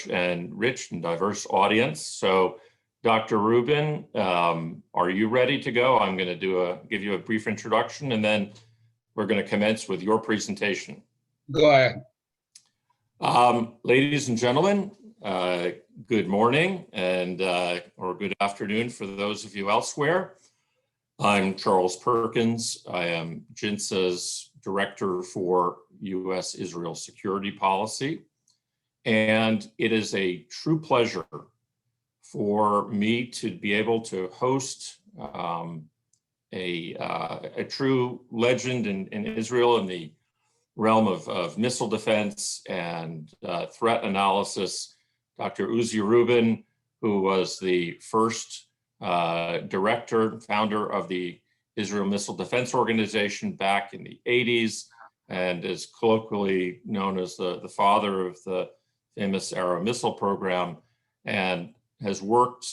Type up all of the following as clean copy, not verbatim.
and rich and diverse audience. So, Dr. Rubin, are you ready to go? I'm going to give you a brief introduction, and then we're going to commence with your presentation. Go ahead. Ladies and gentlemen, good morning and or good afternoon for those of you elsewhere. I'm Charles Perkins. I am JINSA's Director for U.S.-Israel Security Policy. And it is a true pleasure for me to be able to host a true legend in Israel in the realm of missile defense and threat analysis, Dr. Uzi Rubin, who was the first director, founder of the Israel Missile Defense Organization back in the 80s, and is colloquially known as the father of the famous Arrow missile program, and has worked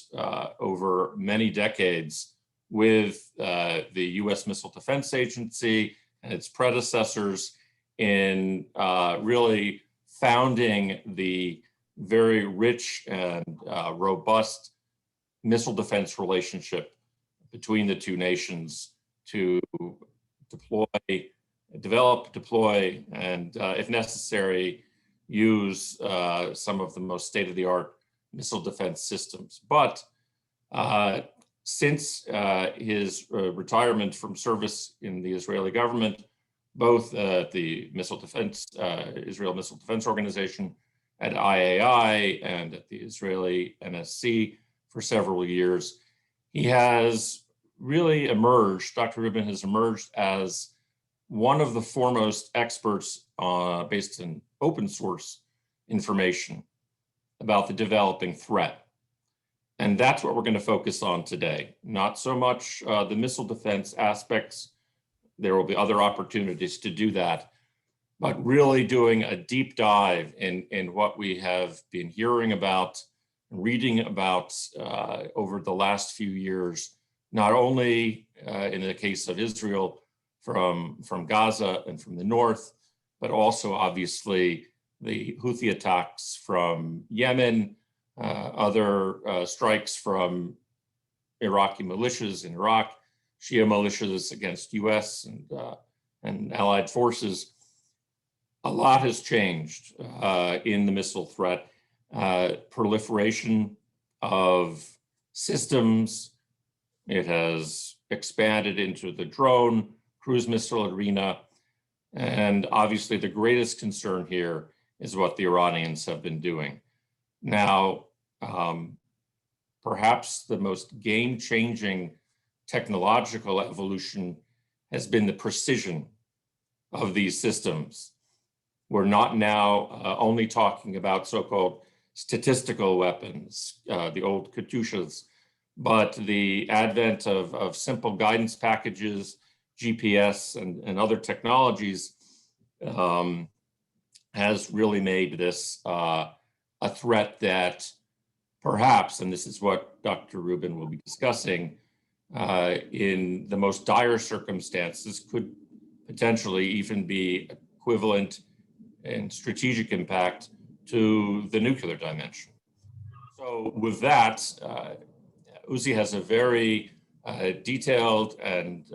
over many decades with the U.S. Missile Defense Agency and its predecessors in really founding the very rich and robust missile defense relationship between the two nations to develop, deploy, and if necessary, use some of the most state-of-the-art missile defense systems. But since his retirement from service in the Israeli government, both at the Israel Missile Defense Organization, at IAI, and at the Israeli NSC for several years, he has really emerged, Dr. Rubin has emerged as one of the foremost experts based in open source information about the developing threat. And that's what we're going to focus on today. Not so much the missile defense aspects. There will be other opportunities to do that, but really doing a deep dive in what we have been hearing about, reading about over the last few years, not only in the case of Israel from Gaza and from the north, but also obviously the Houthi attacks from Yemen, other strikes from Iraqi militias in Iraq, Shia militias against US and allied forces. A lot has changed in the missile threat. Proliferation of systems. It has expanded into the drone, cruise missile arena. And obviously the greatest concern here is what the Iranians have been doing. Now, perhaps the most game-changing technological evolution has been the precision of these systems. We're not now only talking about so-called statistical weapons, the old Katyushas, but the advent of simple guidance packages, GPS and other technologies has really made this a threat that perhaps, and this is what Dr. Rubin will be discussing, in the most dire circumstances could potentially even be equivalent in strategic impact to the nuclear dimension. So with that, Uzi has a very detailed and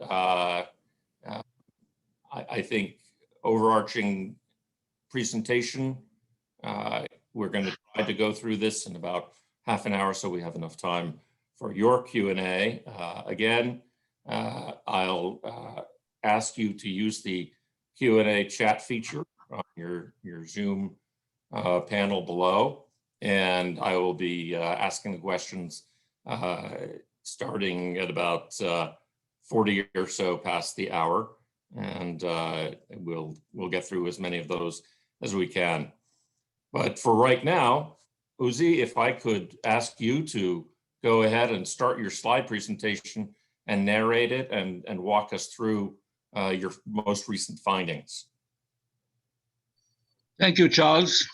I think overarching presentation. We're going to try to go through this in about half an hour so we have enough time for your Q&A. Again, I'll ask you to use the Q&A chat feature on your Zoom panel below, and I will be asking the questions starting at about 40 or so past the hour, and we'll get through as many of those as we can. But for right now, Uzi, if I could ask you to go ahead and start your slide presentation and narrate it and walk us through your most recent findings. Thank you, Charles.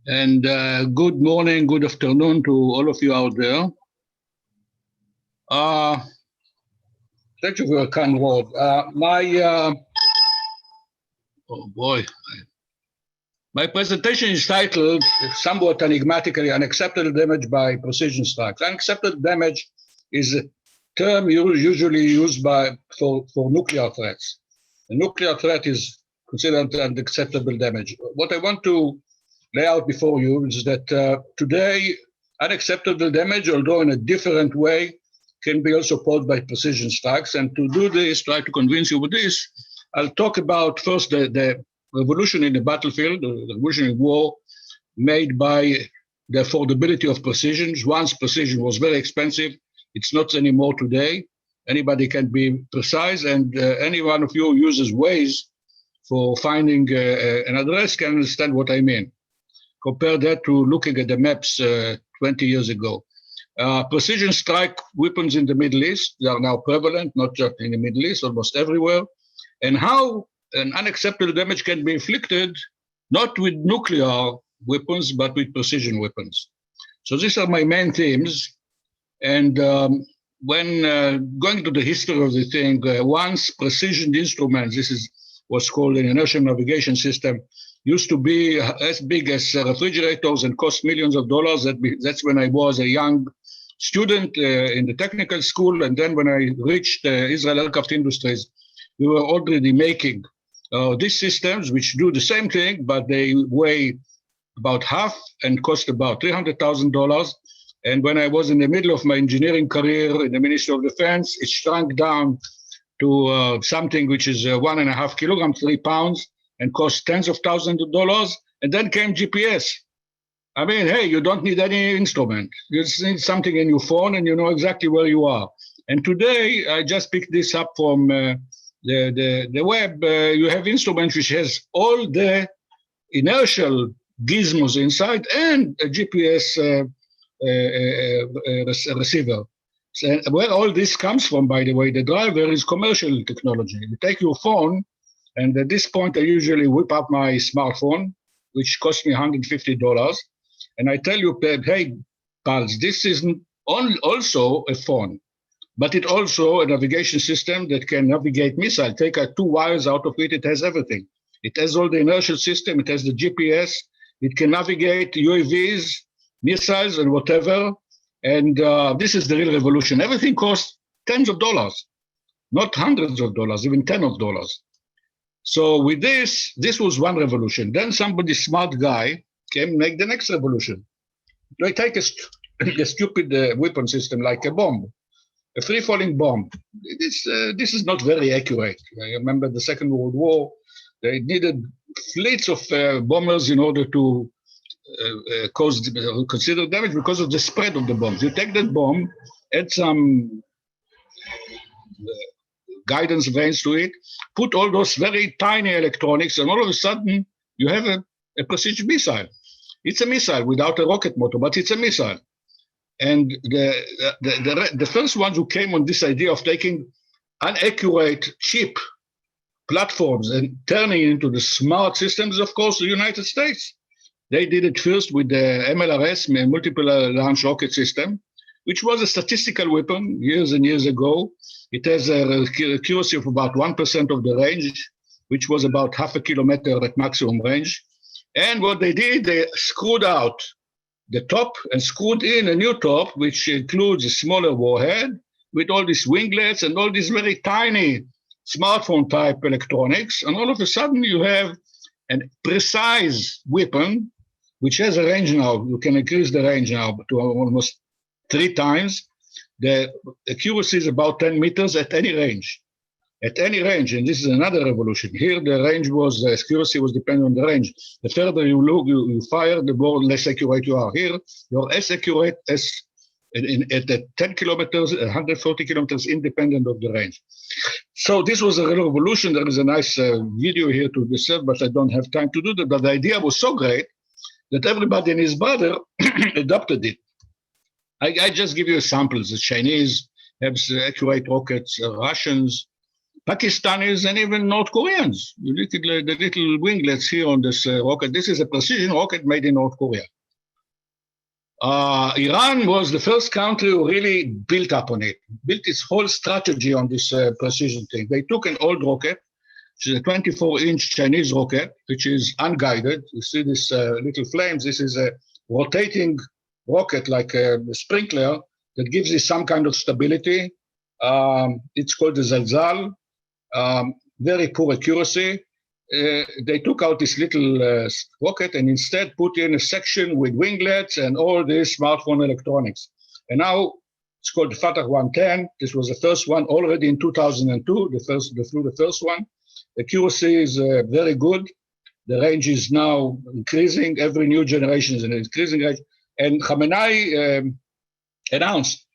And good morning, good afternoon to all of you out there. Thank you for your kind word. Oh boy, My presentation is titled, somewhat enigmatically, Unacceptable Damage by Precision Strikes. Unacceptable damage is a term usually used for nuclear threats. A nuclear threat is considered unacceptable damage. What I want to lay out before you is that today, unacceptable damage, although in a different way, can be also posed by precision strikes. And to do this, try to convince you with this, I'll talk about first the revolution in the battlefield, the revolution in war, made by the affordability of precision. Once precision was very expensive, it's not anymore today. Anybody can be precise, and any one of you who uses Waze for finding an address can understand what I mean. Compare that to looking at the maps 20 years ago. Precision strike weapons in the Middle East, they are now prevalent, not just in the Middle East, almost everywhere. And how an unacceptable damage can be inflicted, not with nuclear weapons, but with precision weapons. So these are my main themes. And when going to the history of the thing, once precision instruments, this is what's called an inertial navigation system, used to be as big as refrigerators and cost millions of dollars. That's when I was a young student in the technical school. And then when I reached Israel Aircraft Industries, we were already making these systems, which do the same thing, but they weigh about half and cost about $300,000. And when I was in the middle of my engineering career in the Ministry of Defense, it shrunk down to something which is 1.5 kilograms, 3 pounds, and cost tens of thousands of dollars. And then came GPS. I mean, hey, you don't need any instrument. You just need something in your phone and you know exactly where you are. And today, I just picked this up from the web. You have instruments which has all the inertial gizmos inside and a GPS receiver. So where all this comes from, by the way, the driver is commercial technology. You take your phone, and at this point, I usually whip up my smartphone, which costs me $150. And I tell you, hey, pals, this isn't also a phone, but it also a navigation system that can navigate missiles. Take 2 wires out of it, it has everything. It has all the inertial system, it has the GPS, it can navigate UAVs, missiles, and whatever. And this is the real revolution. Everything costs tens of dollars, not hundreds of dollars, even tens of dollars. So with this was one revolution. Then somebody smart guy came and make the next revolution. They take a stupid weapon system like a bomb, a free-falling bomb. This is not very accurate. I remember the Second World War. They needed fleets of bombers in order to consider damage because of the spread of the bombs. You take that bomb, add some guidance vanes to it, put all those very tiny electronics, and all of a sudden you have a precision missile. It's a missile without a rocket motor, but it's a missile. And the first ones who came on this idea of taking inaccurate, cheap platforms and turning it into the smart systems, of course, the United States. They did it first with the MLRS, Multiple Launch Rocket System, which was a statistical weapon years and years ago. It has a accuracy of about 1% of the range, which was about half a kilometer at maximum range. And what they did, they screwed out the top and screwed in a new top, which includes a smaller warhead with all these winglets and all these very tiny smartphone type electronics. And all of a sudden you have a precise weapon, which has a range now. You can increase the range now to almost 3 times. The accuracy is about 10 meters at any range. At any range, and this is another revolution. Here, the range was, the accuracy was dependent on the range. The further you look, you fire, the more less accurate you are. Here, you're as accurate as at the 10 kilometers, 140 kilometers, independent of the range. So this was a real revolution. There is a nice video here to discuss, but I don't have time to do that. But the idea was so great that everybody and his brother adopted it. I just give you samples. The Chinese have accurate rockets, Russians, Pakistanis, and even North Koreans. You look at the little winglets here on this rocket. This is a precision rocket made in North Korea. Iran was the first country who really built up on it, built its whole strategy on this precision thing. They took an old rocket, which is a 24-inch Chinese rocket, which is unguided. You see these little flames. This is a rotating rocket like a sprinkler that gives you some kind of stability. It's called the Zalzal. Very poor accuracy. They took out this little rocket and instead put in a section with winglets and all this smartphone electronics. And now it's called the Fatah 110. This was the first one already in 2002. They flew the first one. Accuracy is very good. The range is now increasing. Every new generation is an increasing range. And Khamenei announced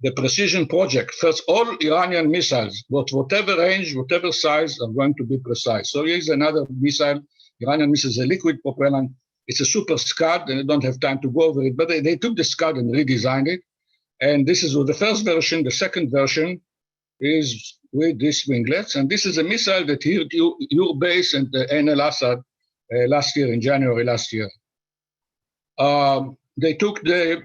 the precision project. First, all Iranian missiles, whatever range, whatever size, are going to be precise. So here's another missile. Iranian missile is a liquid propellant. It's a super Scud, and I don't have time to go over it, but they took the Scud and redesigned it. And this is the first version. The second version is with these winglets. And this is a missile that hit your base and Ain al-Assad last year, in January last year. They took the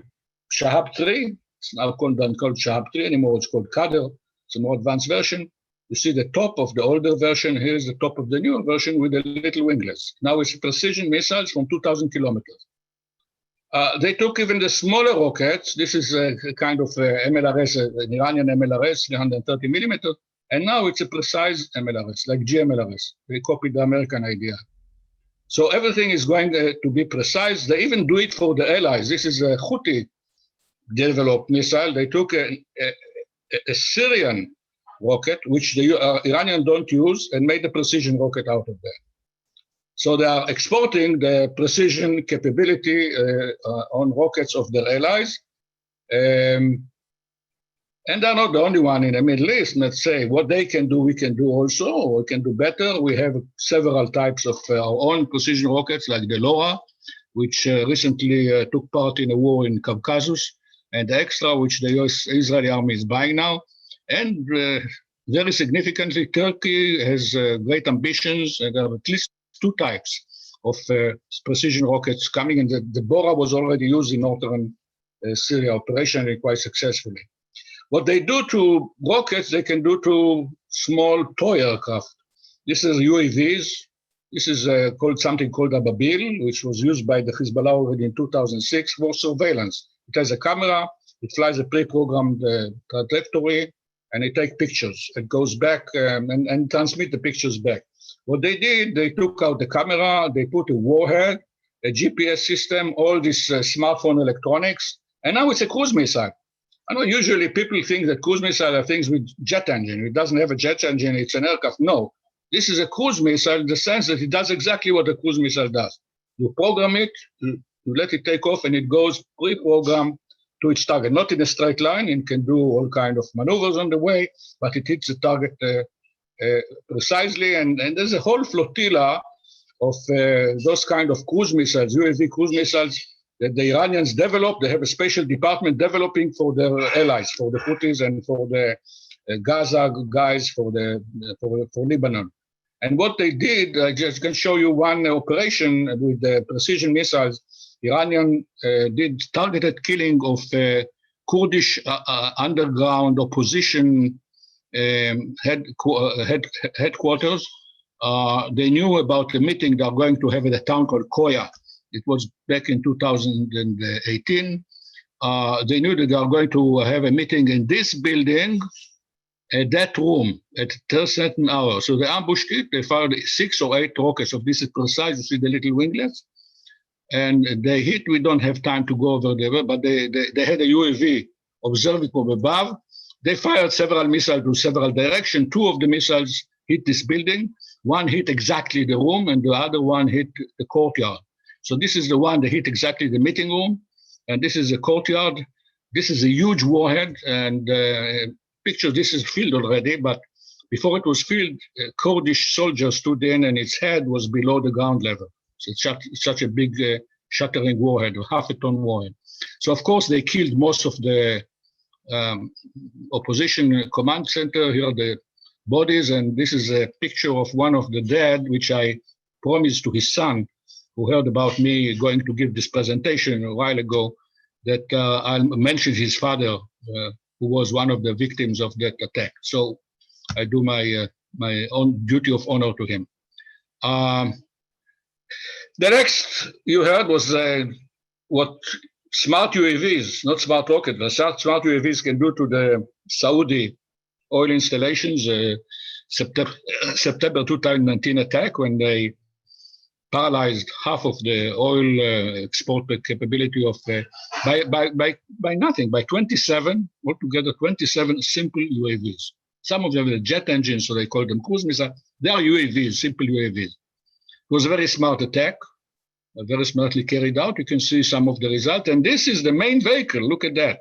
Shahab 3. It's now called Shahab 3 anymore. It's called Qadr. It's a more advanced version. You see the top of the older version. Here's the top of the newer version with the little winglets. Now it's precision missiles from 2,000 kilometers. They took even the smaller rockets. This is a kind of MLRS, an Iranian MLRS, 330 millimeters. And now it's a precise MLRS, like GMLRS. They copied the American idea. So everything is going to be precise. They even do it for the allies. This is a Houthi developed missile. They took a Syrian rocket, which the Iranians don't use, and made a precision rocket out of that. So they are exporting the precision capability on rockets of their allies. And they're not the only one in the Middle East. Let's say what they can do, we can do also, or we can do better. We have several types of our own precision rockets, like the LoRa, which recently took part in a war in Caucasus, and the Extra, which the Israeli army is buying now. And very significantly, Turkey has great ambitions, and there are at least two types of precision rockets coming, and the Bora was already used in northern Syria operationally quite successfully. What they do to rockets, they can do to small toy aircraft. This is UAVs. This is something called Ababil, which was used by the Hezbollah already in 2006 for surveillance. It has a camera, it flies a pre-programmed trajectory, and it takes pictures. It goes back and transmit the pictures back. What they did, they took out the camera, they put a warhead, a GPS system, all this smartphone electronics, and now it's a cruise missile. I know usually people think that cruise missiles are things with jet engine. It doesn't have a jet engine, it's an aircraft. No, this is a cruise missile in the sense that it does exactly what a cruise missile does. You program it, you let it take off, and it goes pre-programmed to its target. Not in a straight line, it can do all kinds of maneuvers on the way, but it hits the target precisely. And there's a whole flotilla of those kind of cruise missiles, UAV cruise missiles, that the Iranians developed. They have a special department developing for their allies, for the Houthis and for the Gaza guys, for Lebanon. And what they did, I just can show you one operation with the precision missiles. Iranian did targeted killing of Kurdish underground opposition headquarters. They knew about the meeting they are going to have at a town called Koya. It was back in 2018. They knew that they are going to have a meeting in this building, at that room, at a certain hour. So they ambushed it. They fired 6 or 8 rockets of this is precise. You see the little winglets. And they hit. We don't have time to go over there, but they had a UAV observing from above. They fired several missiles to several directions. 2 of the missiles hit this building. One hit exactly the room, and the other one hit the courtyard. So this is the one that hit exactly the meeting room, and this is the courtyard. This is a huge warhead, and picture this is filled already, but before it was filled, Kurdish soldiers stood in, and its head was below the ground level. So it's such a big shattering warhead, half a ton warhead. So of course they killed most of the opposition command center. Here are the bodies, and this is a picture of one of the dead, which I promised to his son, who heard about me going to give this presentation a while ago, that I mentioned his father, who was one of the victims of that attack. So I do my my own duty of honor to him. The next you heard was what smart UAVs, not smart rockets, but smart UAVs can do to the Saudi oil installations. September 2019 attack, when they paralyzed half of the oil export capability of by nothing, by 27 altogether, 27 simple UAVs. Some of them are jet engines, so they call them cruise missiles. They are UAVs, simple UAVs. It was a very smart attack, very smartly carried out. You can see some of the result, and this is the main vehicle. Look at that.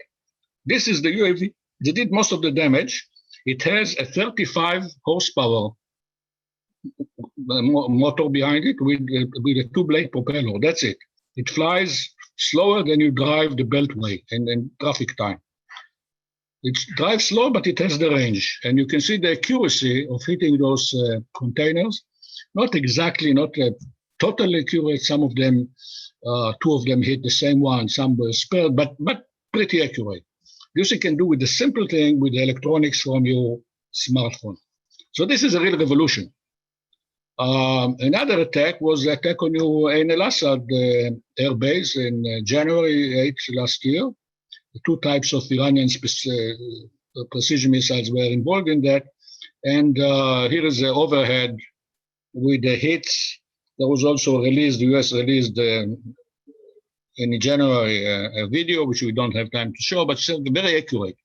This is the UAV. They did most of the damage. It has a 35 horsepower motor behind it with a two-blade propeller. That's it. It flies slower than you drive the beltway in traffic time. It drives slow, but it has the range. And you can see the accuracy of hitting those containers. Not exactly, not totally accurate. Some of them, two of them hit the same one, some were spared, but pretty accurate. This you can do with the simple thing with the electronics from your smartphone. So this is a real revolution. Another attack was the attack on your Ain al-Assad air base in January 8th last year. The two types of Iranian precision missiles were involved in that. And here is the overhead with the hits. There was also released, the US released in January a video, which we don't have time to show, but still very accurate,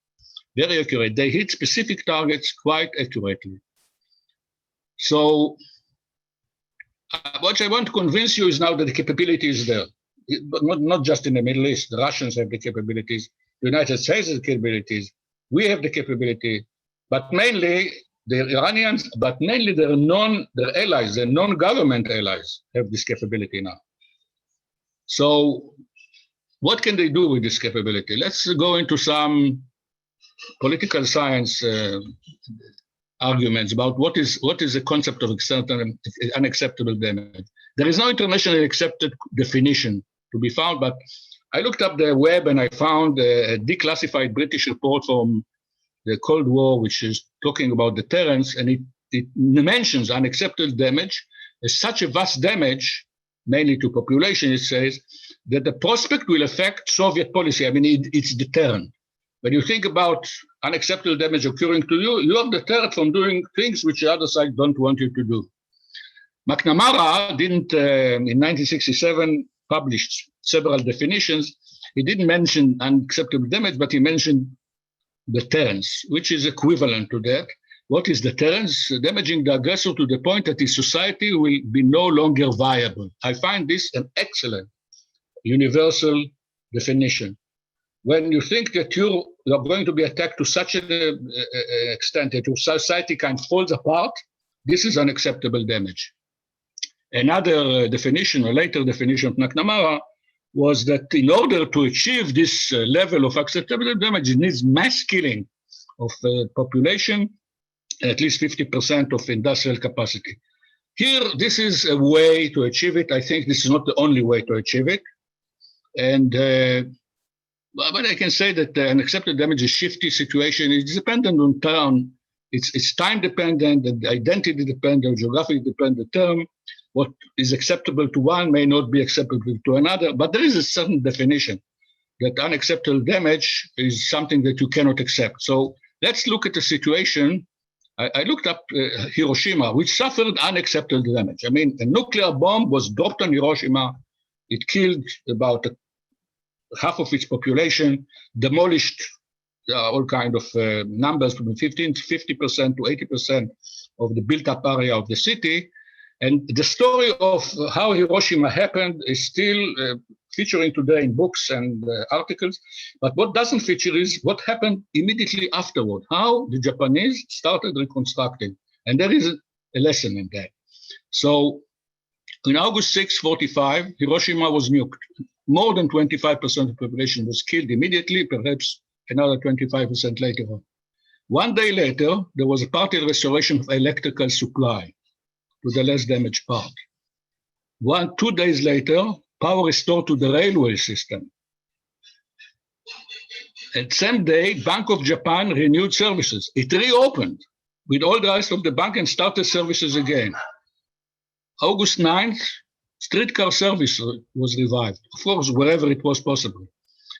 very accurate. They hit specific targets quite accurately. So what I want to convince you is now that the capability is there, but not just in the Middle East. The Russians have the capabilities, the United States has the capabilities, we have the capability, but mainly the Iranians, but mainly their allies, their non-government allies have this capability now. So what can they do with this capability? Let's go into some political science arguments about what is the concept of unacceptable damage. There is no internationally accepted definition to be found, but I looked up the web and I found a declassified British report from the Cold War, which is talking about deterrence, and it mentions unacceptable damage as such a vast damage, mainly to population, it says, that the prospect will affect Soviet policy. I mean, it's deterrent. When you think about unacceptable damage occurring to you, you are deterred from doing things which the other side don't want you to do. McNamara didn't, in 1967, published several definitions. He didn't mention unacceptable damage, but he mentioned deterrence, which is equivalent to that. What is deterrence? Damaging the aggressor to the point that his society will be no longer viable. I find this an excellent universal definition. When you think that you're going to be attacked to such an extent that your society kind of falls apart, this is unacceptable damage. Another definition, a later definition of McNamara, was that in order to achieve this level of acceptable damage, it needs mass killing of population, at least 50% of industrial capacity. Here, this is a way to achieve it. I think this is not the only way to achieve it. And but I can say that unacceptable damage is a shifty situation. It's dependent on term. It's time dependent, and identity dependent, geographic dependent term. What is acceptable to one may not be acceptable to another, but there is a certain definition that unacceptable damage is something that you cannot accept. So let's look at the situation. I looked up Hiroshima, which suffered unacceptable damage. I mean, a nuclear bomb was dropped on Hiroshima. It killed about half of its population, demolished all kind of numbers from 50% to 80% of the built-up area of the city. And the story of how Hiroshima happened is still featuring today in books and articles. But what doesn't feature is what happened immediately afterward, how the Japanese started reconstructing. And there is a lesson in that. So in August 6, 1945, Hiroshima was nuked. More than 25% of the population was killed immediately, perhaps another 25% later on. One day later, there was a partial restoration of electrical supply to the less damaged part. 2 days later, power restored to the railway system. And same day, Bank of Japan renewed services. It reopened. with all the rest of the bank and started services again. August 9th, streetcar service was revived, of course, wherever it was possible.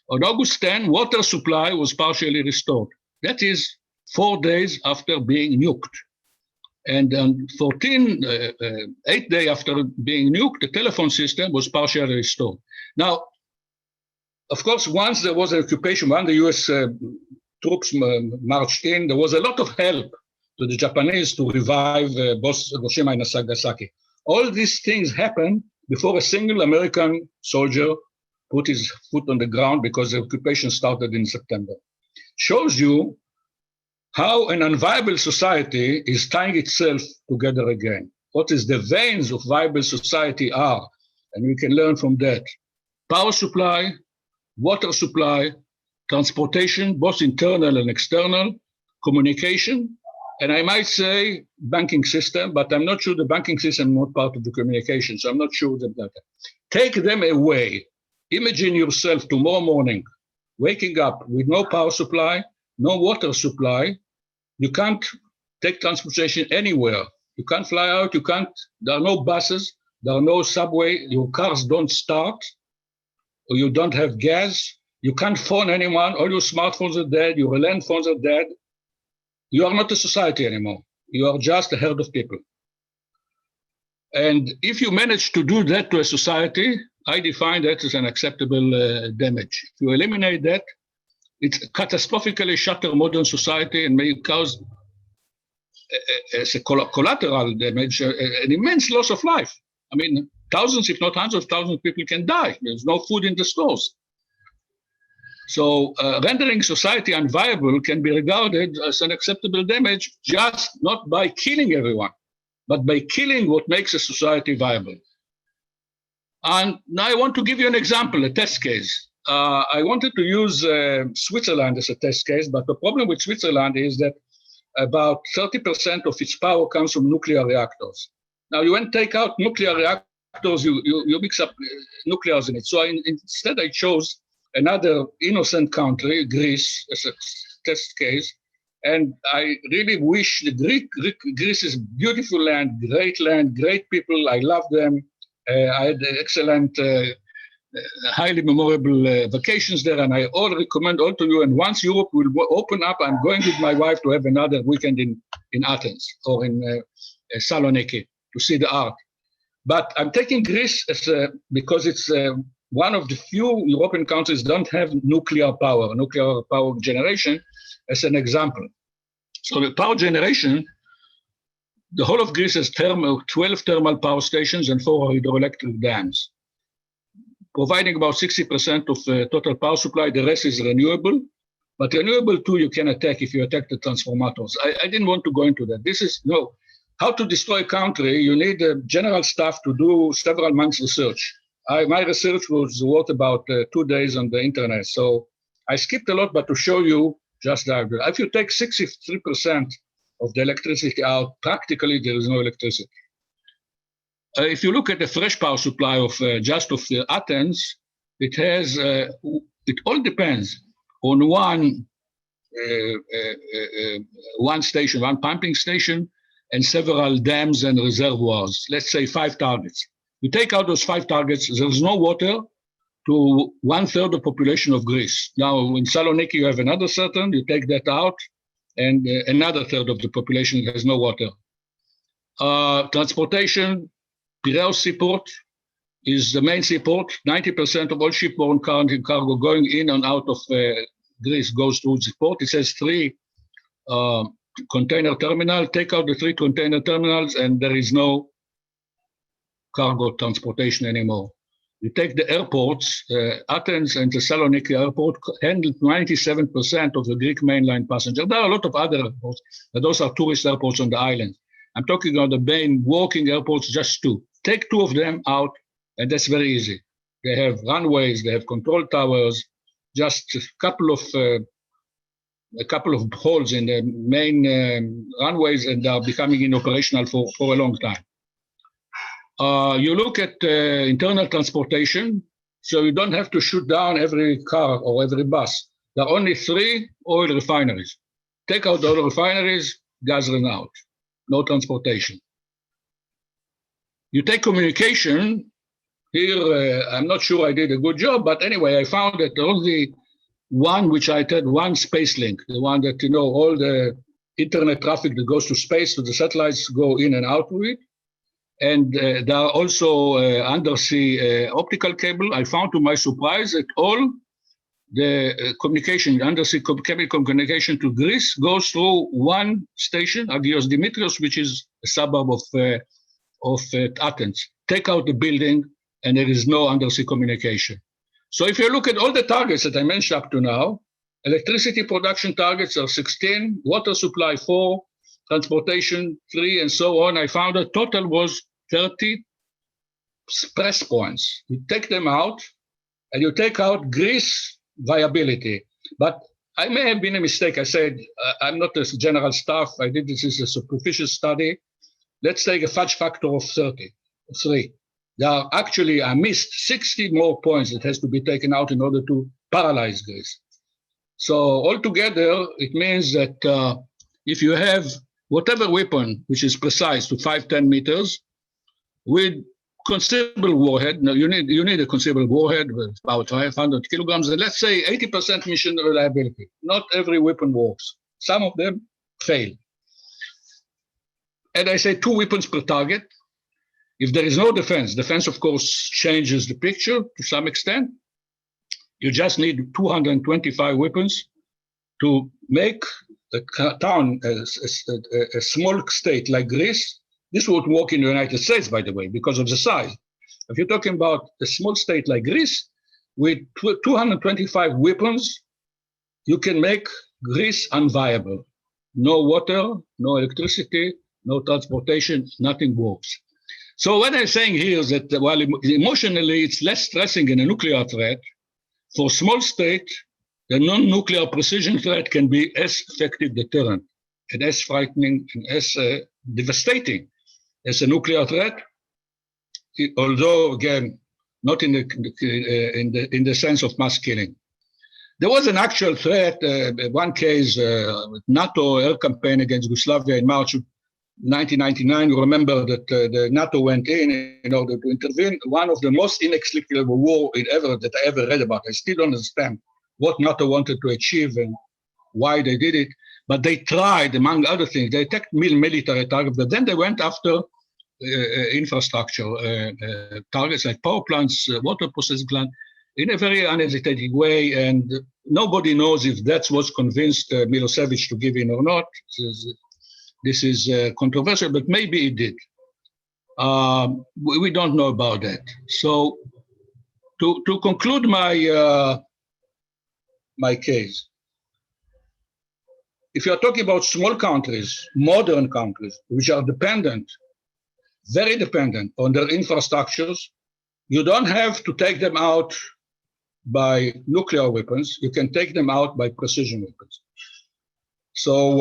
On August 10, water supply was partially restored. That is 4 days after being nuked. And on 8th day after being nuked, the telephone system was partially restored. Now, of course, once there was an occupation, when the US troops marched in, there was a lot of help to the Japanese to revive both Hiroshima and Nagasaki. All these things happened before a single American soldier put his foot on the ground because the occupation started in September. Shows you how an unviable society is tying itself together again. What is the veins of viable society are, and we can learn from that. Power supply, water supply, transportation, both internal and external, communication, and I might say banking system, but I'm not sure the banking system is not part of the communication, so I'm not sure that. Take them away. Imagine yourself tomorrow morning, waking up with no power supply, no water supply. You can't take transportation anywhere. You can't fly out, there are no buses, there are no subway, your cars don't start, or you don't have gas, you can't phone anyone, all your smartphones are dead, your land phones are dead. You are not a society anymore. You are just a herd of people. And if you manage to do that to a society, I define that as an acceptable damage. If you eliminate that, it catastrophically shatter modern society and may cause, as a collateral damage, an immense loss of life. I mean, thousands, if not hundreds of thousands of people can die. There's no food in the stores. So rendering society unviable can be regarded as an acceptable damage, just not by killing everyone, but by killing what makes a society viable. And now I want to give you an example, a test case. I wanted to use Switzerland as a test case, but the problem with Switzerland is that about 30% of its power comes from nuclear reactors. Now, you want to take out nuclear reactors, you mix up nuclears in it. So instead, I chose another innocent country, Greece, as a test case. And I really wish Greece is beautiful land, great people. I love them. I had excellent, highly memorable vacations there, and I all recommend all to you. And once Europe will open up, I'm going with my wife to have another weekend in Athens or in Saloniki to see the art. But I'm taking Greece because it's one of the few European countries don't have nuclear power generation as an example. So the power generation, the whole of Greece has 12 thermal power stations and 4 hydroelectric dams, providing about 60% of total power supply. The rest is renewable, but renewable too you can attack if you attack the transformators. I didn't want to go into that. This is how to destroy a country. You need a general staff to do several months research. My research was worth about 2 days on the internet, so I skipped a lot, but to show you just that. If you take 63% of the electricity out, practically there is no electricity. If you look at the fresh power supply of Athens, it has, it all depends on one station, one pumping station, and several dams and reservoirs, let's say 5 targets. You take out those 5 targets, there's no water to 1/3 of the population of Greece. Now, in Saloniki, you have another certain, you take that out, and another 1/3 of the population has no water. Transportation, Piraeus seaport is the main seaport. 90% of all shipborne cargo going in and out of Greece goes through the port. It has 3 container terminals. Take out the 3 container terminals, and there is no cargo transportation anymore. You take the airports, Athens and Thessaloniki airport handle 97% of the Greek mainline passengers. There are a lot of other airports, but those are tourist airports on the island. I'm talking about the main working airports, just 2. Take 2 of them out, and that's very easy. They have runways, they have control towers, just a couple of holes in the main runways, and they are becoming inoperational for a long time. You look at internal transportation, so you don't have to shoot down every car or every bus. There are only 3 oil refineries. Take out the oil refineries, gathering out, no transportation. You take communication, here I'm not sure I did a good job, but anyway, I found that only one which I did, one space link, the one that, all the internet traffic that goes to space, so the satellites go in and out of it. And there are also undersea optical cable. I found to my surprise that all the communication, undersea cable communication to Greece goes through one station, Agios Dimitrios, which is a suburb of Athens. Take out the building and there is no undersea communication. So if you look at all the targets that I mentioned up to now, electricity production targets are 16, water supply 4, transportation 3, and so on. I found a total was 30 press points. You take them out, and you take out Greece viability. But I may have been a mistake. I said, I'm not a general staff. I did this as a superficial study. Let's take a fudge factor of 3. There are actually, I missed 60 more points that has to be taken out in order to paralyze Greece. So altogether, it means that if you have whatever weapon which is precise to 5-10 meters with considerable warhead, now you need a considerable warhead with about 500 kilograms, and let's say 80% mission reliability. Not every weapon works. Some of them fail. And I say 2 weapons per target. If there is no defense, of course changes the picture to some extent. You just need 225 weapons to make a town, a small state like Greece. This would work in the United States, by the way, because of the size. If you're talking about a small state like Greece, with 225 weapons, you can make Greece unviable. No water, no electricity, no transportation, nothing works. So what I'm saying here is that while emotionally it's less stressing in a nuclear threat, for small state, the non-nuclear precision threat can be as effective deterrent and as frightening and as devastating as a nuclear threat, although again, not in the sense of mass killing. There was an actual threat, one case, NATO air campaign against Yugoslavia in March 1999, you remember that the NATO went in order to intervene. One of the most inexplicable war that I ever read about. I still don't understand what NATO wanted to achieve and why they did it. But they tried, among other things, they attacked military targets, but then they went after infrastructure targets like power plants, water processing plants, in a very unhesitating way. And nobody knows if that was convinced Milosevic to give in or not. This is controversial, but maybe it did. We don't know about that. So to conclude my case, if you're talking about small countries, modern countries, which are dependent, very dependent on their infrastructures, you don't have to take them out by nuclear weapons. You can take them out by precision weapons. So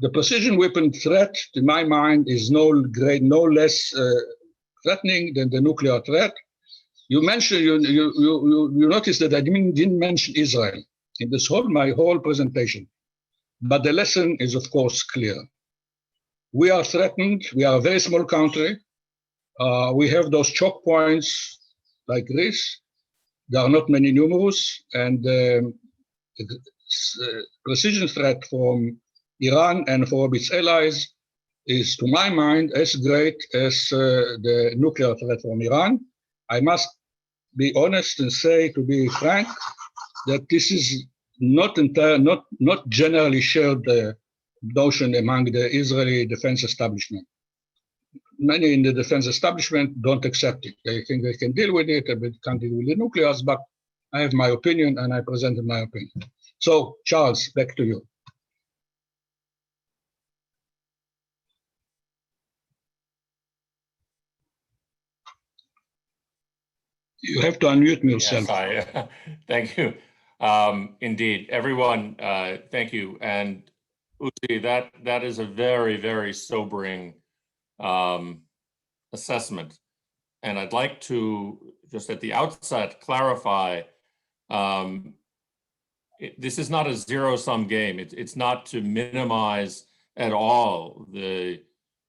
the precision weapon threat, in my mind, is no less threatening than the nuclear threat. You mentioned, you noticed that I didn't mention Israel in this my whole presentation. But the lesson is, of course, clear. We are threatened. We are a very small country. We have those choke points like Greece. There are not many numerous, and precision threat from Iran and from its allies is, to my mind, as great as the nuclear threat from Iran. I must be honest and say, to be frank, that this is not generally shared notion among the Israeli defense establishment. Many in the defense establishment don't accept it. They think they can deal with it, but can't deal with the nuclears. But I have my opinion, and I presented my opinion. So, Charles, back to you. You have to unmute yourself. Yes, thank you. Indeed, everyone, thank you. And Uzi, that is a very, very sobering assessment. And I'd like to just at the outset clarify, this is not a zero-sum game. It's not to minimize at all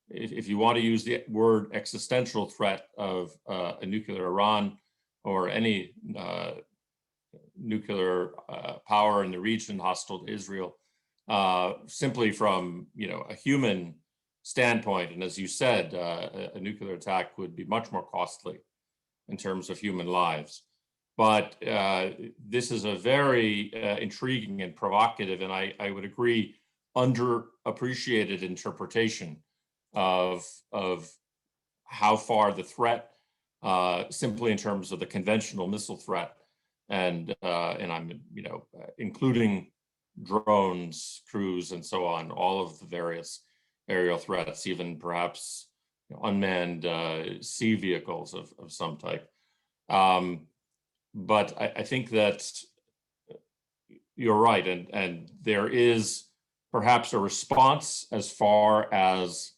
if you want to use the word existential threat of a nuclear Iran or any nuclear power in the region hostile to Israel, simply from a human standpoint. And as you said, a nuclear attack would be much more costly in terms of human lives. But this is a very intriguing and provocative, and I would agree, underappreciated interpretation of how far the threat, simply in terms of the conventional missile threat, and I'm including drones, crews, and so on, all of the various aerial threats, even perhaps unmanned sea vehicles of some type. But I think that you're right, and there is perhaps a response as far as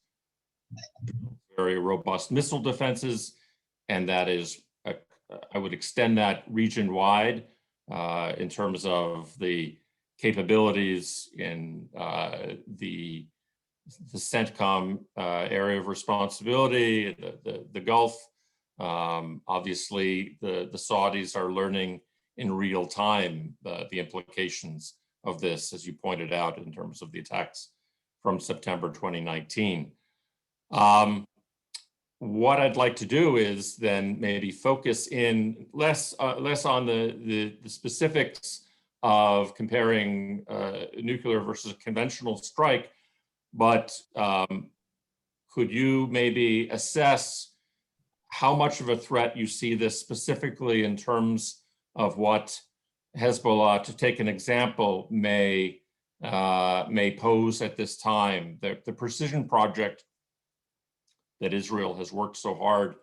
very robust missile defenses, and that is, I would extend that region-wide in terms of the capabilities in the CENTCOM area of responsibility, the Gulf. Obviously, the Saudis are learning in real time the implications of this, as you pointed out, in terms of the attacks from September 2019. What I'd like to do is then maybe focus in less on the specifics of comparing nuclear versus conventional strike, but could you maybe assess how much of a threat you see this specifically in terms of what Hezbollah, to take an example, may pose at this time? The precision project that Israel has worked so hard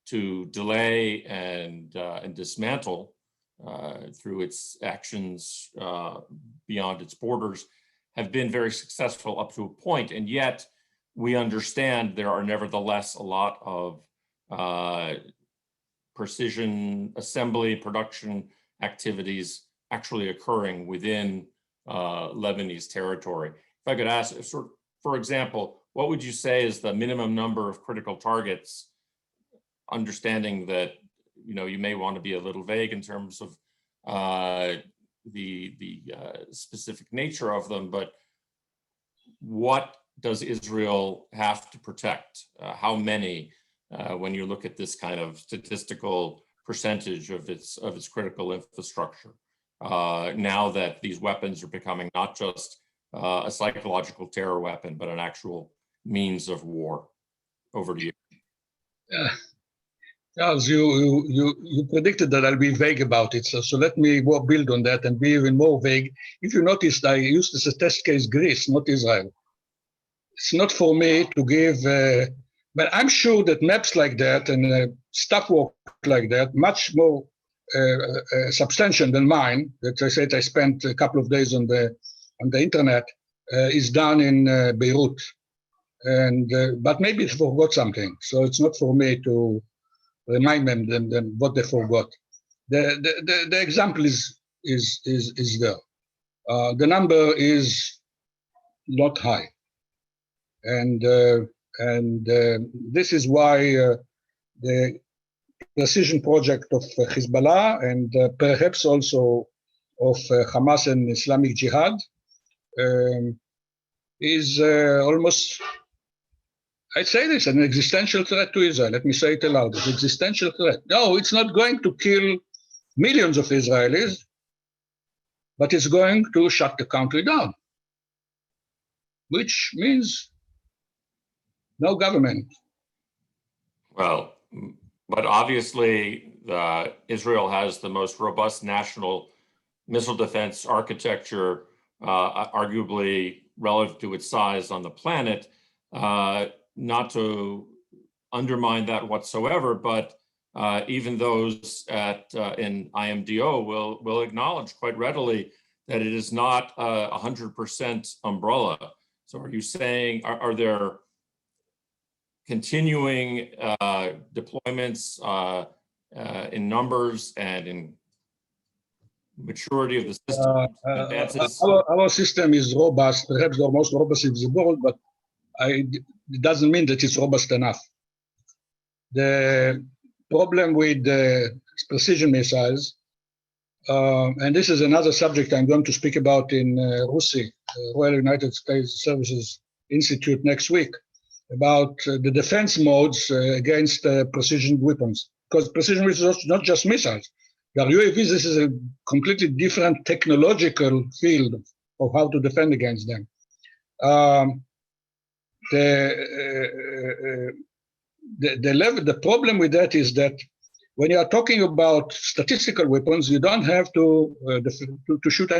to delay and dismantle through its actions beyond its borders have been very successful up to a point, and yet we understand there are nevertheless a lot of precision assembly production activities actually occurring within Lebanese territory. If I could ask, for example, what would you say is the minimum number of critical targets, understanding that you may want to be a little vague in terms of the specific nature of them, but what does Israel have to protect? How many, when you look at this kind of statistical percentage of its critical infrastructure, now that these weapons are becoming not just a psychological terror weapon, but an actual means of war? Over to you. Charles, you predicted that I'll be vague about it, so let me build on that and be even more vague. If you noticed, I used as a test case Greece, not Israel. It's not for me to give, but I'm sure that maps like that and staff work like that, much more substantial than mine, that I said I spent a couple of days on the internet, is done in Beirut. And but maybe they forgot something, so it's not for me to remind them what they forgot. The example is there. The number is not high, and this is why the precision project of Hezbollah and perhaps also of Hamas and Islamic Jihad is almost, I'd say this, an existential threat to Israel. Let me say it aloud, an existential threat. No, it's not going to kill millions of Israelis, but it's going to shut the country down, which means no government. Well, but obviously Israel has the most robust national missile defense architecture, arguably relative to its size on the planet. Not to undermine that whatsoever, but even those in IMDO will acknowledge quite readily that it is not 100% umbrella. So are you saying, are there continuing deployments in numbers and in maturity of the system advances? Our system is robust, perhaps the most robust in the world, but it doesn't mean that it's robust enough. The problem with precision missiles, and this is another subject I'm going to speak about in RUSI, Royal United States Services Institute, next week, about the defense modes against precision weapons. Because precision weapons is not just missiles. The UAVs, this is a completely different technological field of how to defend against them. The problem with that is that when you are talking about statistical weapons, you don't have to shoot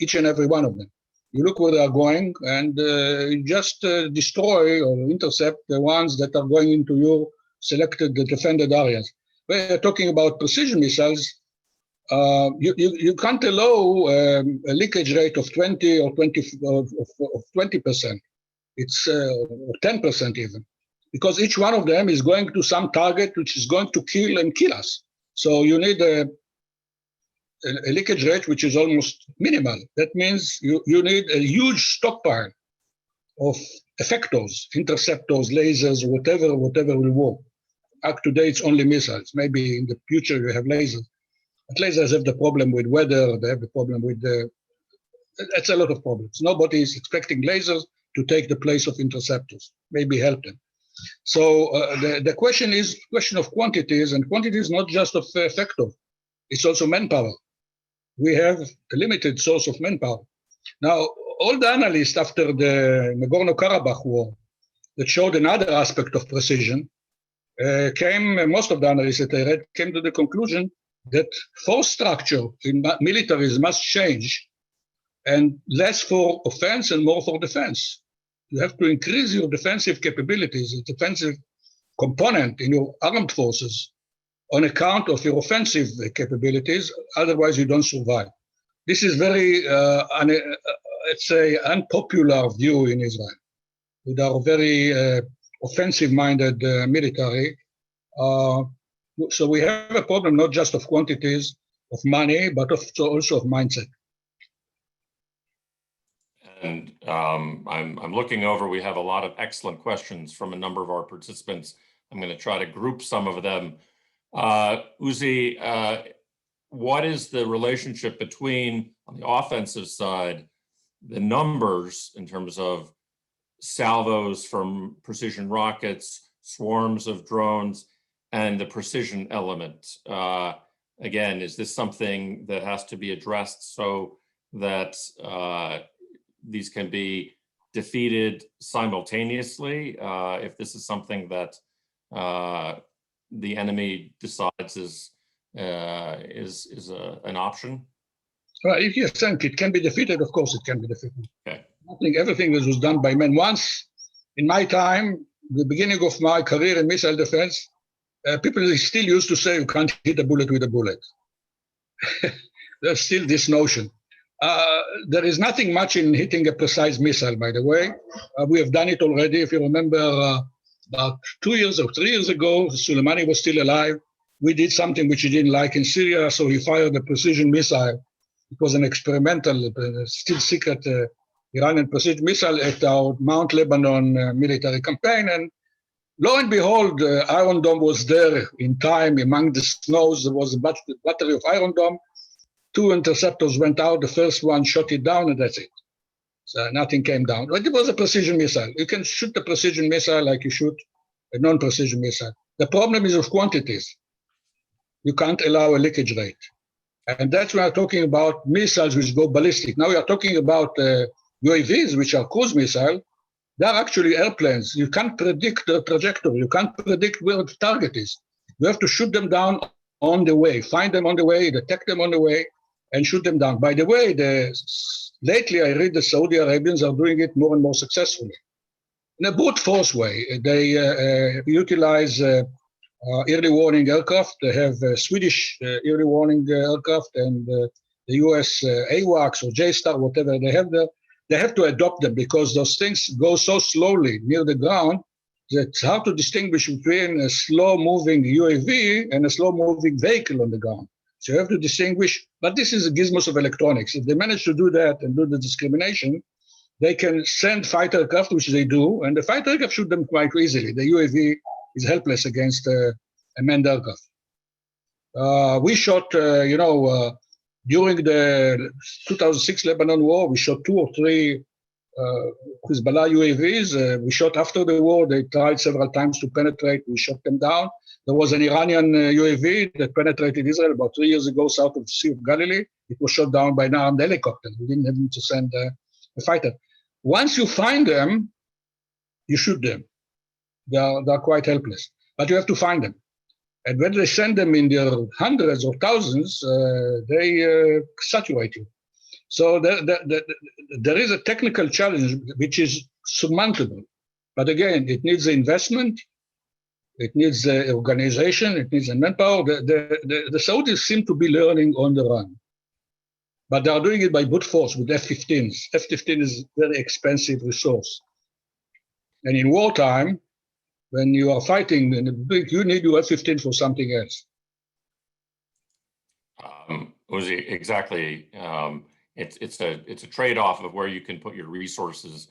each and every one of them. You look where they are going, and you just destroy or intercept the ones that are going into your selected defended areas. When you're talking about precision missiles, you can't allow a leakage rate of 20 or 20%. It's 10% even, because each one of them is going to some target which is going to kill us. So you need a leakage rate which is almost minimal. That means you need a huge stockpile of effectors, interceptors, lasers, whatever will work. Up to date, it's only missiles. Maybe in the future you have lasers. But lasers have the problem with weather. They have the problem with it's a lot of problems. Nobody is expecting lasers to take the place of interceptors. Maybe help them. So the question is question of quantities, and quantity is not just of effector. It's also manpower. We have a limited source of manpower. Now, all the analysts after the Nagorno-Karabakh war that showed another aspect of precision most of the analysts that I read came to the conclusion that force structure in militaries must change, and less for offense and more for defense. You have to increase your defensive capabilities, the defensive component in your armed forces on account of your offensive capabilities, otherwise you don't survive. This is very, let's say, unpopular view in Israel, with our very offensive-minded military. So we have a problem not just of quantities of money, but also of mindset. And I'm looking over, we have a lot of excellent questions from a number of our participants. I'm going to try to group some of them. Uzi, what is the relationship between, on the offensive side, the numbers in terms of salvos from precision rockets, swarms of drones, and the precision element? Again, is this something that has to be addressed so that these can be defeated simultaneously, if this is something that the enemy decides is an option? Well, if you think it can be defeated, of course it can be defeated. Okay. I think everything was done by men. Once, in my time, the beginning of my career in missile defense, people still used to say you can't hit a bullet with a bullet. There's still this notion. There is nothing much in hitting a precise missile, by the way. We have done it already. If you remember, about 2 years or 3 years ago, Soleimani was still alive. We did something which he didn't like in Syria, so he fired a precision missile. It was an experimental, still secret Iranian precision missile at our Mount Lebanon military campaign. And lo and behold, Iron Dome was there in time. Among the snows, there was a battery of Iron Dome. 2 interceptors went out. The first one shot it down, and that's it. So nothing came down. But it was a precision missile. You can shoot a precision missile like you shoot a non-precision missile. The problem is of quantities. You can't allow a leakage rate. And that's when we're talking about missiles which go ballistic. Now we are talking about UAVs, which are cruise missiles. They are actually airplanes. You can't predict the trajectory. You can't predict where the target is. You have to shoot them down on the way, find them on the way, detect them on the way, and shoot them down. By the way, lately I read the Saudi Arabians are doing it more and more successfully. In a brute force way, they utilize early warning aircraft. They have Swedish early warning aircraft and the US AWACS or JSTAR, whatever they have there. They have to adopt them because those things go so slowly near the ground that it's hard to distinguish between a slow-moving UAV and a slow-moving vehicle on the ground. So you have to distinguish, but this is a gizmos of electronics. If they manage to do that and do the discrimination, they can send fighter aircraft, which they do, and the fighter aircraft shoot them quite easily. The UAV is helpless against a manned aircraft. We shot, during the 2006 Lebanon war, we shot 2 or 3 Hezbollah UAVs. We shot after the war. They tried several times to penetrate. We shot them down. There was an Iranian UAV that penetrated Israel about 3 years ago south of the Sea of Galilee. It was shot down by an armed helicopter. We didn't have to send a fighter. Once you find them, you shoot them. They're quite helpless. But you have to find them. And when they send them in their hundreds or thousands, they saturate you. So there is a technical challenge which is surmountable. But again, it needs investment, it needs organization, it needs manpower. The Saudis seem to be learning on the run. But they are doing it by brute force with F-15s. F-15 is a very expensive resource. And in wartime, when you are fighting, you need your F-15 for something else. Uzi, exactly. It's a trade-off of where you can put your resources.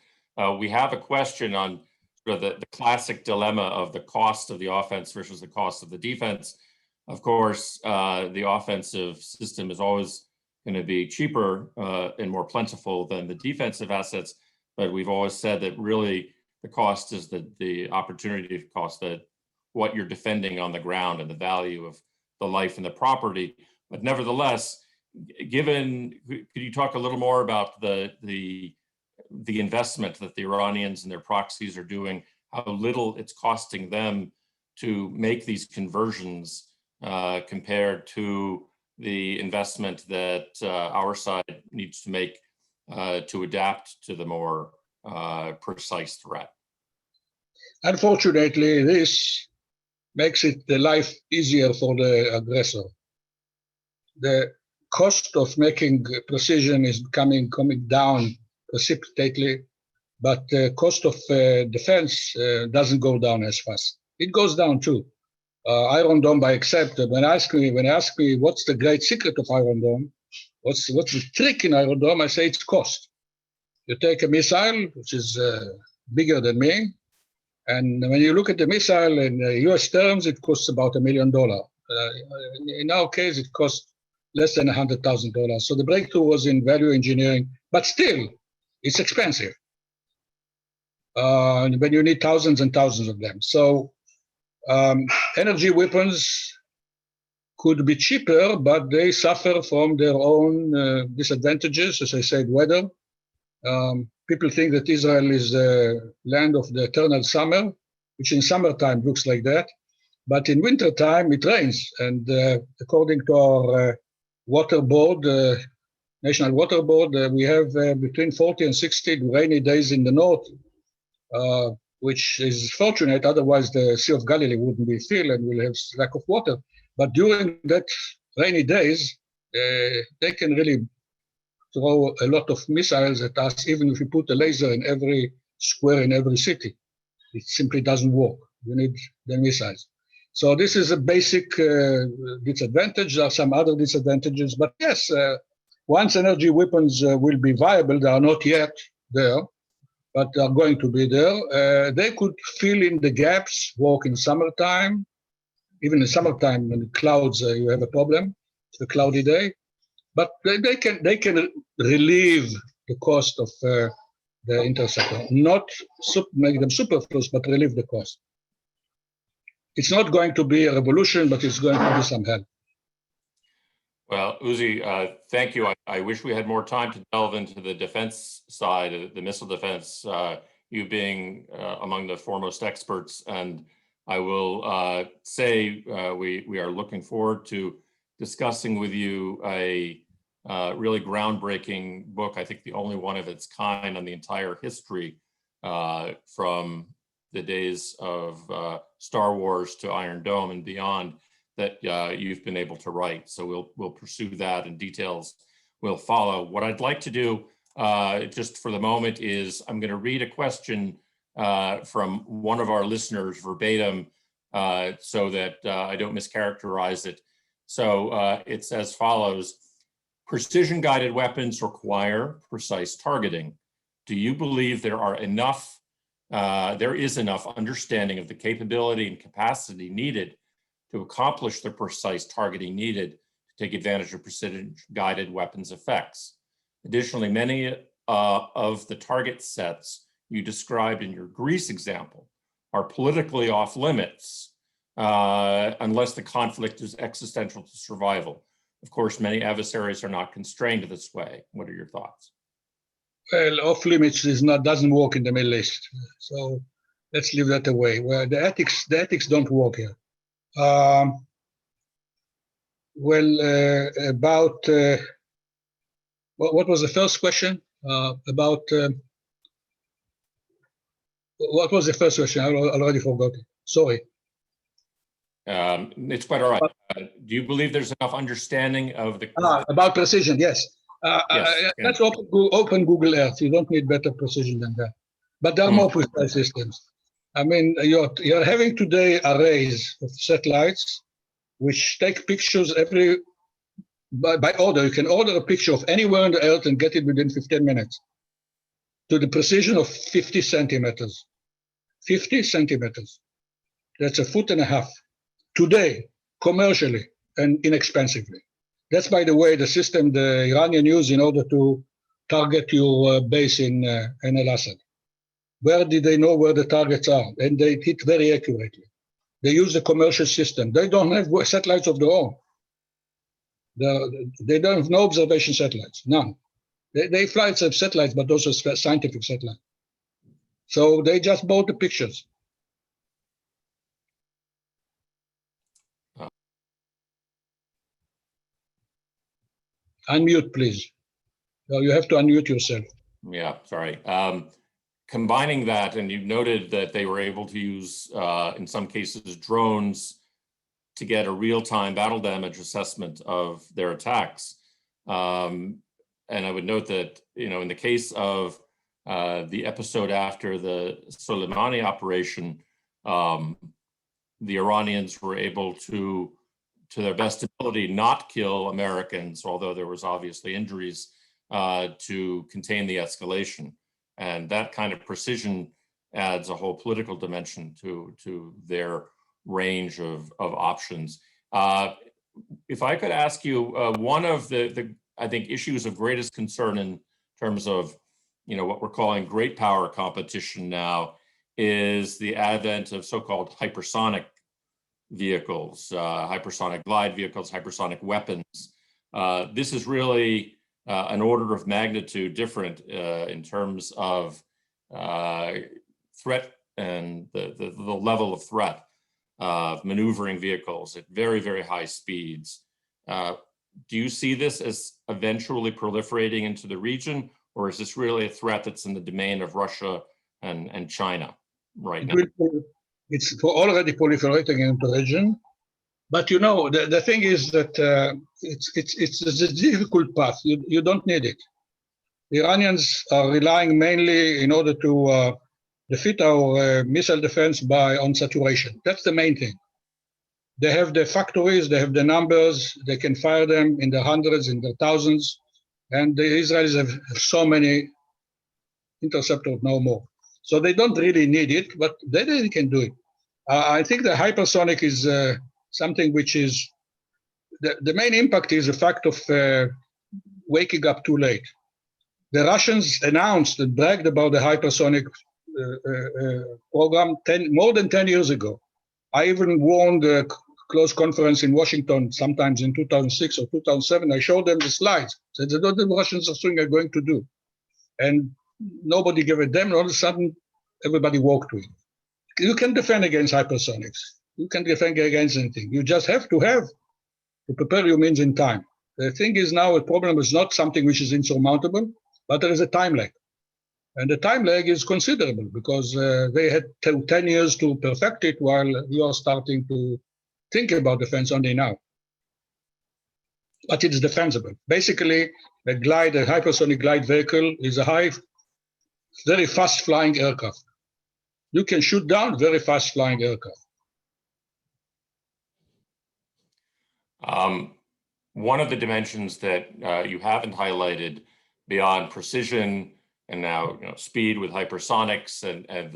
We have a question on sort of the classic dilemma of the cost of the offense versus the cost of the defense. Of course, the offensive system is always going to be cheaper and more plentiful than the defensive assets, but we've always said that really the cost is the opportunity cost, that what you're defending on the ground and the value of the life and the property. But nevertheless, could you talk a little more about the investment that the Iranians and their proxies are doing, how little it's costing them to make these conversions compared to the investment that our side needs to make to adapt to the more precise threat? Unfortunately, this makes it the life easier for the aggressor. The cost of making precision is coming down precipitately, but the cost of defense doesn't go down as fast. It goes down too. Iron Dome, I accept. When they ask me what's the great secret of Iron Dome, what's the trick in Iron Dome, I say it's cost. You take a missile, which is bigger than me, and when you look at the missile in US terms, it costs about $1 million. In our case, it costs less than $100,000. So the breakthrough was in value engineering, but still, it's expensive. When you need thousands and thousands of them. So energy weapons could be cheaper, but they suffer from their own disadvantages, as I said, weather. People think that Israel is the land of the eternal summer, which in summertime looks like that. But in wintertime, it rains. And according to our water board, National Water Board, we have between 40 and 60 rainy days in the north, which is fortunate. Otherwise, the Sea of Galilee wouldn't be filled and we'll have lack of water. But during that rainy days, they can really throw a lot of missiles at us, even if you put a laser in every square in every city. It simply doesn't work. You need the missiles. So this is a basic disadvantage. There are some other disadvantages, but yes, once energy weapons will be viable, they are not yet there, but they are going to be there. They could fill in the gaps, work in summertime. Even in summertime, when the clouds, you have a problem. It's a cloudy day. But they can relieve the cost of the interceptor, not make them superfluous, but relieve the cost. It's not going to be a revolution, but it's going to be some help. Well, Uzi, thank you. I wish we had more time to delve into the defense side, the missile defense, you being among the foremost experts. And I will say we are looking forward to discussing with you a really groundbreaking book, I think the only one of its kind on the entire history from the days of Star Wars to Iron Dome and beyond that you've been able to write. So we'll pursue that, and details will follow. What I'd like to do just for the moment is I'm going to read a question from one of our listeners verbatim so that I don't mischaracterize it. So it's as follows. Precision-guided weapons require precise targeting. Do you believe there is enough understanding of the capability and capacity needed to accomplish the precise targeting needed to take advantage of precision-guided weapons effects? Additionally, many of the target sets you described in your Greece example are politically off limits unless the conflict is existential to survival. Of course, many adversaries are not constrained this way. What are your thoughts? Well, off limits doesn't work in the Middle East. So let's leave that away. Where the ethics don't work here. About what was the first question? What was the first question? I already forgot it. Sorry. It's quite all right. Do you believe there's enough understanding of the... about precision, yes. Yes. Let's open Google Earth. You don't need better precision than that. But there are more precise systems. I mean, you're having today arrays of satellites which take pictures by order. You can order a picture of anywhere on the Earth and get it within 15 minutes to the precision of 50 centimeters. 50 centimeters. That's 1.5 feet. Today, commercially and inexpensively. That's, by the way, the system the Iranian use in order to target your base in Al-Assad. Where did they know where the targets are? And they hit very accurately. They use the commercial system. They don't have satellites of their own. They don't have no observation satellites, none. They fly satellites, but also scientific satellites. So they just bought the pictures. Unmute, please. No, you have to unmute yourself. Yeah, sorry. Combining that, and you noted that they were able to use, in some cases, drones to get a real-time battle damage assessment of their attacks. And I would note that, in the case of the episode after the Soleimani operation, the Iranians were able to their best ability, not kill Americans, although there was obviously injuries, to contain the escalation. And that kind of precision adds a whole political dimension to their range of options. If I could ask you, one of the I think issues of greatest concern in terms of what we're calling great power competition now is the advent of so-called hypersonic vehicles, hypersonic glide vehicles, hypersonic weapons. This is really an order of magnitude different in terms of threat and the level of threat of maneuvering vehicles at very, very high speeds. Do you see this as eventually proliferating into the region, or is this really a threat that's in the domain of Russia and China right now? It's already proliferating in the region. But the thing is that it's a difficult path. You don't need it. The Iranians are relying mainly in order to defeat our missile defense on saturation. That's the main thing. They have the factories, they have the numbers, they can fire them in the hundreds, in the thousands, and the Israelis have so many interceptors, no more. So they don't really need it, but they can do it. I think the hypersonic is something which is, the main impact is the fact of waking up too late. The Russians announced and bragged about the hypersonic program more than 10 years ago. I even warned a close conference in Washington, sometimes in 2006 or 2007. I showed them the slides, said what the Russians are going to do. And nobody gave a damn. All of a sudden, everybody walked with it. You can defend against hypersonics. You can defend against anything. You just have to prepare your means in time. The thing is now, the problem is not something which is insurmountable, but there is a time lag. And the time lag is considerable because they had 10 years to perfect it while you are starting to think about defense only now. But it's defensible. Basically, a hypersonic glide vehicle is a very fast flying aircraft. You can shoot down very fast flying aircraft. One of the dimensions that you haven't highlighted beyond precision and now speed with hypersonics and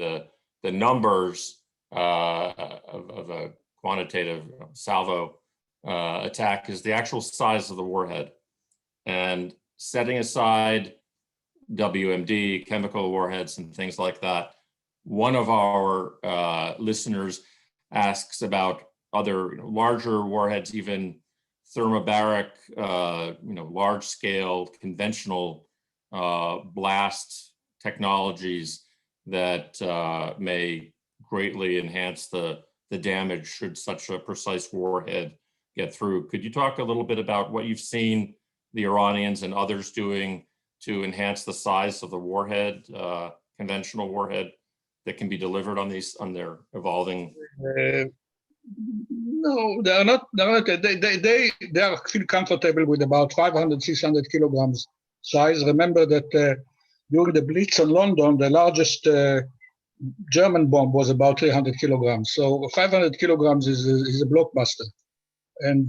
the numbers of a quantitative salvo attack is the actual size of the warhead. And setting aside WMD, chemical warheads, and things like that, one of our listeners asks about other larger warheads, even thermobaric, large-scale conventional blast technologies that may greatly enhance the damage should such a precise warhead get through. Could you talk a little bit about what you've seen the Iranians and others doing to enhance the size of the warhead, conventional warhead, that can be delivered on their evolving? No, they are not. They feel comfortable with about 500, 600 kilograms size. Remember that during the Blitz in London, the largest German bomb was about 300 kilograms. So 500 kilograms is a blockbuster. And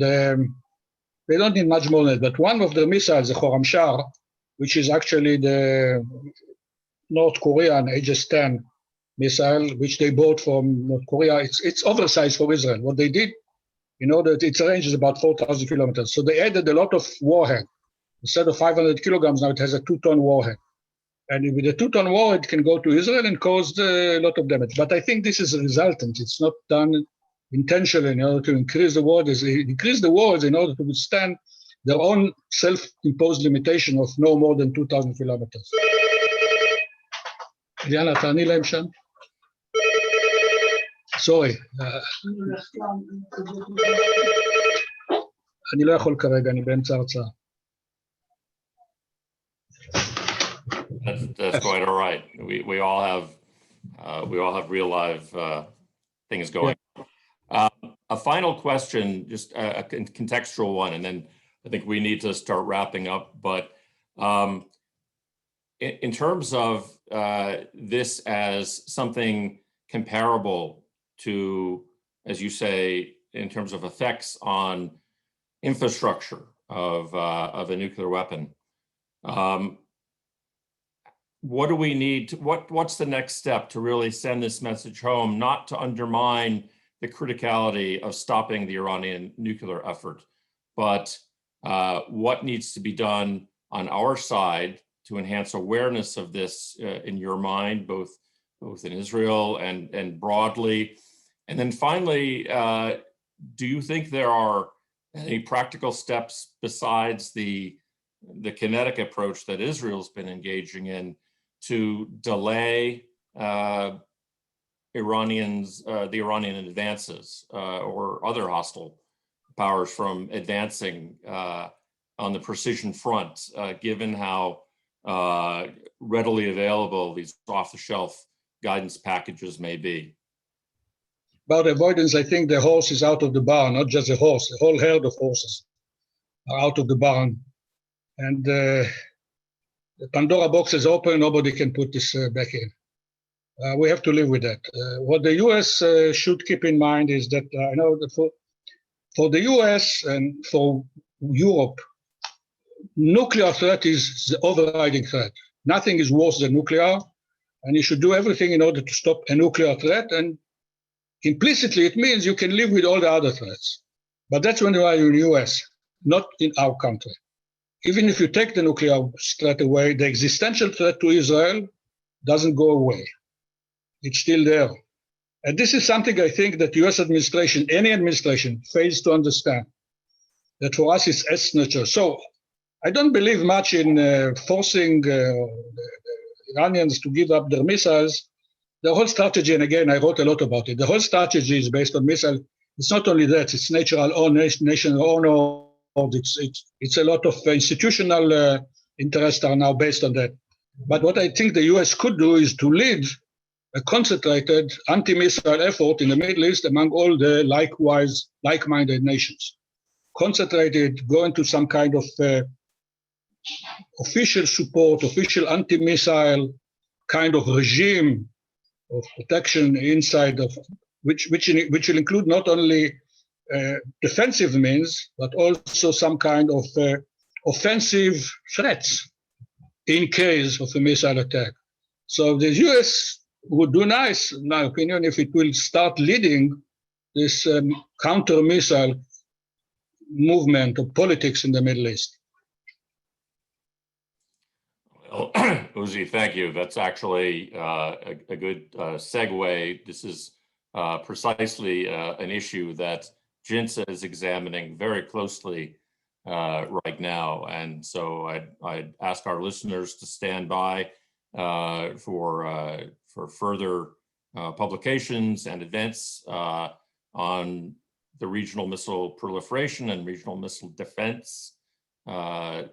they don't need much more than that. But one of the missiles, the Khorramshahr, which is actually the North Korean Aegis-10 missile, which they bought from North Korea, it's oversized for Israel. What they did, its range is about 4,000 kilometers. So they added a lot of warhead. Instead of 500 kilograms, now it has a 2-ton warhead. And with a 2-ton warhead, it can go to Israel and cause a lot of damage. But I think this is a resultant. It's not done intentionally in order to increase the warheads. They increase the warheads in order to withstand their own self-imposed limitation of no more than 2,000 kilometers. Diana, תעני להם שם. סורי. אני לא יכול כרגע, אני באמצע הרצאה. That's quite all right. We all have real live things going. Yeah. A final question, just a contextual one, and then I think we need to start wrapping up. But in terms of this as something comparable to, as you say, in terms of effects on infrastructure of a nuclear weapon, what do we need? What's the next step to really send this message home, not to undermine the criticality of stopping the Iranian nuclear effort, but what needs to be done on our side to enhance awareness of this in your mind, both in Israel and broadly? And then finally, do you think there are any practical steps besides the kinetic approach that Israel's been engaging in to delay the Iranian advances or other hostile powers from advancing on the precision front, given how readily available these off-the-shelf guidance packages may be? About avoidance, I think the horse is out of the barn, not just a horse, a whole herd of horses are out of the barn. And the Pandora box is open, nobody can put this back in. We have to live with that. What the US should keep in mind is that for the US and for Europe, nuclear threat is the overriding threat. Nothing is worse than nuclear, and you should do everything in order to stop a nuclear threat. And implicitly, it means you can live with all the other threats. But that's when you are in the US, not in our country. Even if you take the nuclear threat away, the existential threat to Israel doesn't go away. It's still there. And this is something I think that US administration, any administration, fails to understand. That for us it's S-nature. So I don't believe much in forcing the Iranians to give up their missiles. The whole strategy, and again, I wrote a lot about it, the whole strategy is based on missile. It's not only that, it's natural own, national own. It's a lot of institutional interests are now based on that. But what I think the US could do is to lead a concentrated anti-missile effort in the Middle East among all the like-minded nations. Concentrated, go into some kind of official support, official anti-missile kind of regime of protection inside of which will include not only defensive means, but also some kind of offensive threats in case of a missile attack. So the US would do nice, in my opinion, if it will start leading this counter-missile movement of politics in the Middle East. Well, Uzi, thank you. That's actually a good segue. This is precisely an issue that JINSA is examining very closely right now. And so I'd ask our listeners to stand by for further publications and events on the regional missile proliferation and regional missile defense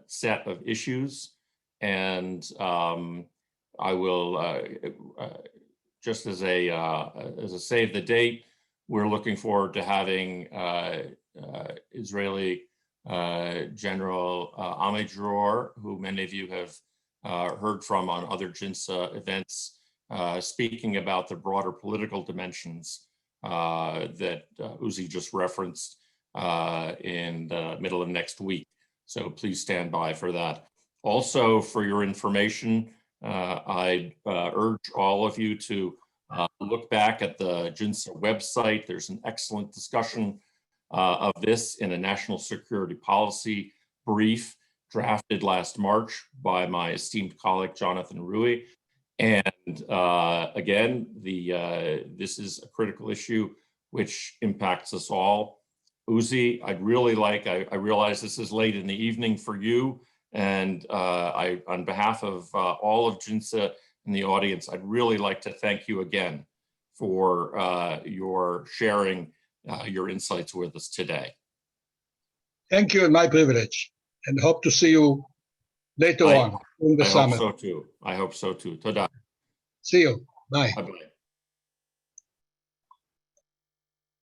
set of issues. And I will, just as a save the date, we're looking forward to having Israeli General Amidror, who many of you have heard from on other JINSA events, speaking about the broader political dimensions that Uzi just referenced in the middle of next week. So please stand by for that. Also, for your information, I urge all of you to look back at the JINSA website. There's an excellent discussion of this in a national security policy brief drafted last March by my esteemed colleague, Jonathan Rui. And again, this is a critical issue which impacts us all. Uzi, I'd really like, I realize this is late in the evening for you, and on behalf of all of JINSA in the audience, I'd really like to thank you again for your sharing your insights with us today. Thank you, and my privilege, and hope to see you later on in the summer. I hope so too. I hope so too. Toda. See you. Bye. Bye-bye.